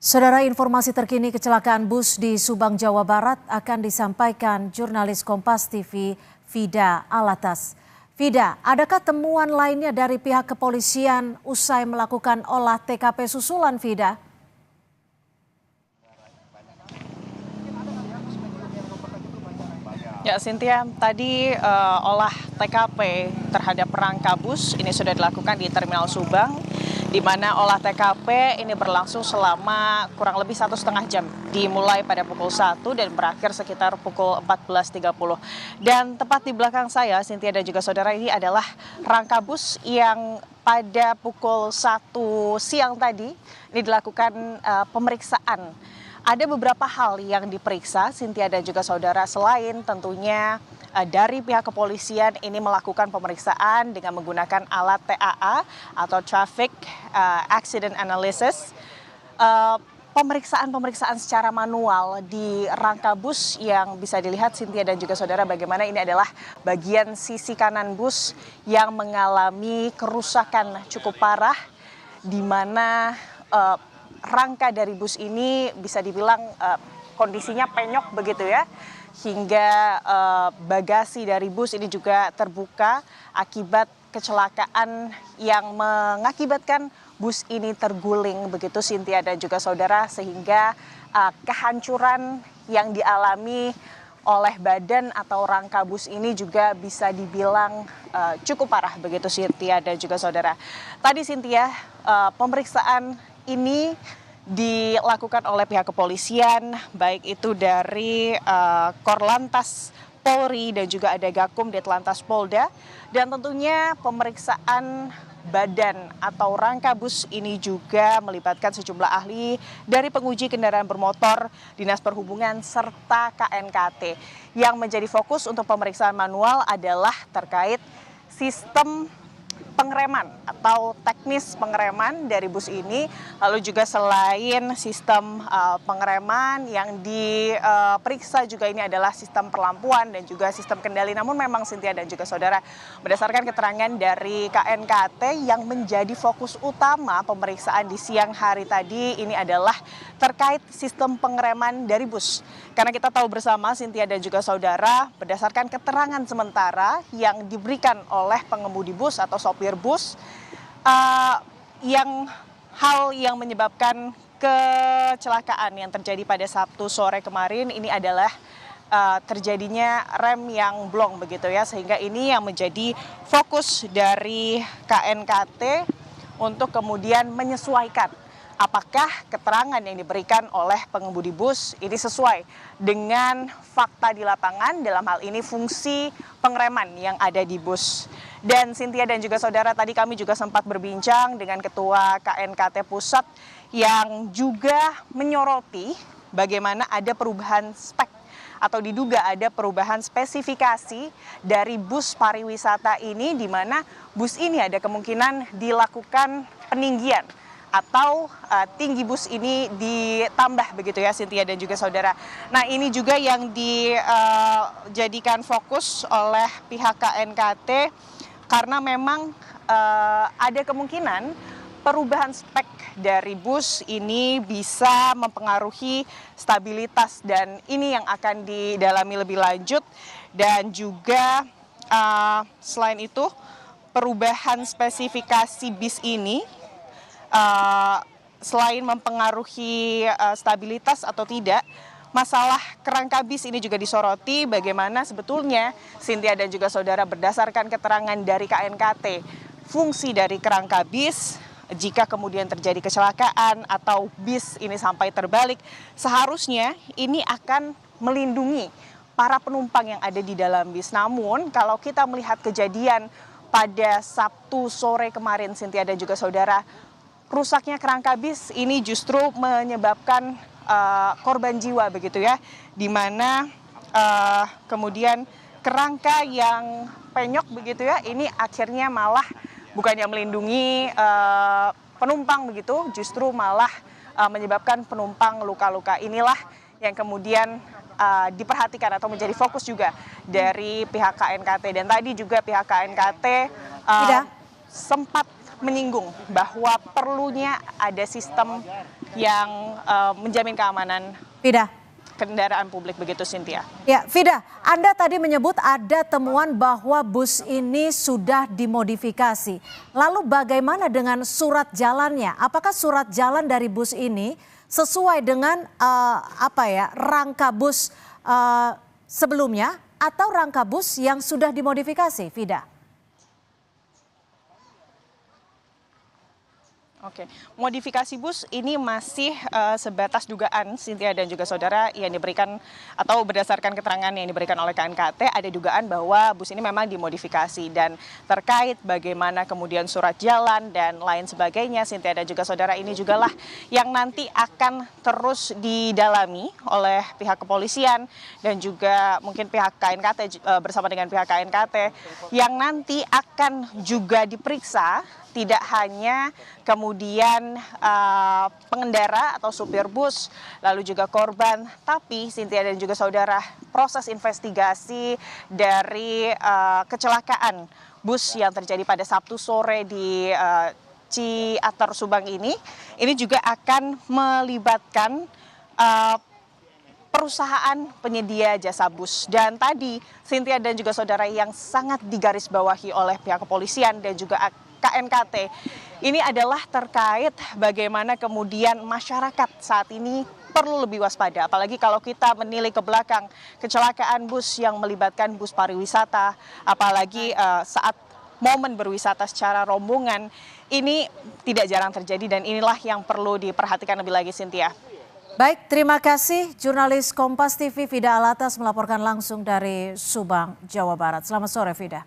Saudara, informasi terkini kecelakaan bus di Subang, Jawa Barat akan disampaikan jurnalis Kompas TV Vida Alatas. Vida, adakah temuan lainnya dari pihak kepolisian usai melakukan olah TKP susulan, Vida? Ya, Cynthia, tadi olah TKP terhadap rangka bus ini sudah dilakukan di Terminal Subang, di mana olah TKP ini berlangsung selama kurang lebih 1,5 jam, dimulai pada pukul 1 dan berakhir sekitar pukul 14.30. Dan tepat di belakang saya, Cynthia dan juga saudara, ini adalah rangka bus yang pada pukul 1 siang tadi ini dilakukan pemeriksaan. Ada beberapa hal yang diperiksa, Cynthia dan juga saudara, selain tentunya dari pihak kepolisian ini melakukan pemeriksaan dengan menggunakan alat TAA atau Traffic Accident Analysis. Pemeriksaan secara manual di rangka bus yang bisa dilihat, Cynthia dan juga saudara, bagaimana ini adalah bagian sisi kanan bus yang mengalami kerusakan cukup parah, di mana rangka dari bus ini bisa dibilang kondisinya penyok begitu ya, hingga bagasi dari bus ini juga terbuka akibat kecelakaan yang mengakibatkan bus ini terguling begitu, Cynthia dan juga saudara, sehingga kehancuran yang dialami oleh badan atau rangka bus ini juga bisa dibilang cukup parah begitu, Cynthia dan juga saudara. Tadi, Cynthia, pemeriksaan ini dilakukan oleh pihak kepolisian, baik itu dari Korlantas Polri dan juga ada Gakum Ditlantas Polda, dan tentunya pemeriksaan badan atau rangka bus ini juga melibatkan sejumlah ahli dari penguji kendaraan bermotor, Dinas Perhubungan, serta KNKT. Yang menjadi fokus untuk pemeriksaan manual adalah terkait sistem pengereman atau teknis pengereman dari bus ini. Lalu juga selain sistem pengereman yang diperiksa juga ini adalah sistem perlampuan dan juga sistem kendali. Namun memang, Cynthia dan juga saudara, berdasarkan keterangan dari KNKT, yang menjadi fokus utama pemeriksaan di siang hari tadi ini adalah terkait sistem pengereman dari bus. Karena kita tahu bersama, Cynthia dan juga saudara, berdasarkan keterangan sementara yang diberikan oleh pengemudi bus atau sopir bus, hal yang menyebabkan kecelakaan yang terjadi pada Sabtu sore kemarin ini adalah terjadinya rem yang blong begitu ya, sehingga ini yang menjadi fokus dari KNKT untuk kemudian menyesuaikan apakah keterangan yang diberikan oleh pengemudi bus ini sesuai dengan fakta di lapangan, dalam hal ini fungsi pengereman yang ada di bus. Dan Cynthia dan juga saudara, tadi kami juga sempat berbincang dengan Ketua KNKT Pusat yang juga menyoroti bagaimana ada perubahan spek atau diduga ada perubahan spesifikasi dari bus pariwisata ini, di mana bus ini ada kemungkinan dilakukan peninggian atau tinggi bus ini ditambah begitu ya, Cynthia dan juga saudara. Nah, ini juga yang dijadikan fokus oleh pihak KNKT karena memang ada kemungkinan perubahan spek dari bus ini bisa mempengaruhi stabilitas, dan ini yang akan didalami lebih lanjut. Dan juga selain itu, perubahan spesifikasi bis ini selain mempengaruhi stabilitas atau tidak, masalah kerangka bis ini juga disoroti. Bagaimana sebetulnya, Cynthia dan juga saudara, berdasarkan keterangan dari KNKT, fungsi dari kerangka bis jika kemudian terjadi kecelakaan atau bis ini sampai terbalik, seharusnya ini akan melindungi para penumpang yang ada di dalam bis. Namun kalau kita melihat kejadian pada Sabtu sore kemarin, Cynthia dan juga saudara, rusaknya kerangka bis ini justru menyebabkan korban jiwa begitu ya, di mana kemudian kerangka yang penyok begitu ya, ini akhirnya malah bukannya melindungi penumpang begitu, justru malah menyebabkan penumpang luka-luka. Inilah yang kemudian diperhatikan atau menjadi fokus juga dari pihak KNKT. Dan tadi juga pihak KNKT sempat menyinggung bahwa perlunya ada sistem yang menjamin keamanan Vida. kendaraan publik begitu, Cynthia. Ya, Vida, Anda tadi menyebut ada temuan bahwa bus ini sudah dimodifikasi. Lalu bagaimana dengan surat jalannya? Apakah surat jalan dari bus ini sesuai dengan rangka bus sebelumnya atau rangka bus yang sudah dimodifikasi, Vida? Oke, modifikasi bus ini masih sebatas dugaan, Cynthia dan juga saudara, yang diberikan atau berdasarkan keterangan yang diberikan oleh KNKT, ada dugaan bahwa bus ini memang dimodifikasi, dan terkait bagaimana kemudian surat jalan dan lain sebagainya, Cynthia dan juga saudara, ini juga lah yang nanti akan terus didalami oleh pihak kepolisian dan juga mungkin pihak KNKT bersama dengan pihak KNKT yang nanti akan juga diperiksa. Tidak hanya kemudian pengendara atau supir bus, lalu juga korban, tapi Cynthia dan juga saudara, proses investigasi dari kecelakaan bus yang terjadi pada Sabtu sore di Ciater Subang ini juga akan melibatkan perusahaan penyedia jasa bus. Dan tadi Cynthia dan juga saudara, yang sangat digarisbawahi oleh pihak kepolisian dan juga KNKT ini adalah terkait bagaimana kemudian masyarakat saat ini perlu lebih waspada, apalagi kalau kita menilik ke belakang kecelakaan bus yang melibatkan bus pariwisata, apalagi saat momen berwisata secara rombongan ini tidak jarang terjadi, dan inilah yang perlu diperhatikan lebih lagi, Cynthia. Baik, terima kasih jurnalis Kompas TV Vida Alatas melaporkan langsung dari Subang, Jawa Barat. Selamat sore, Vida.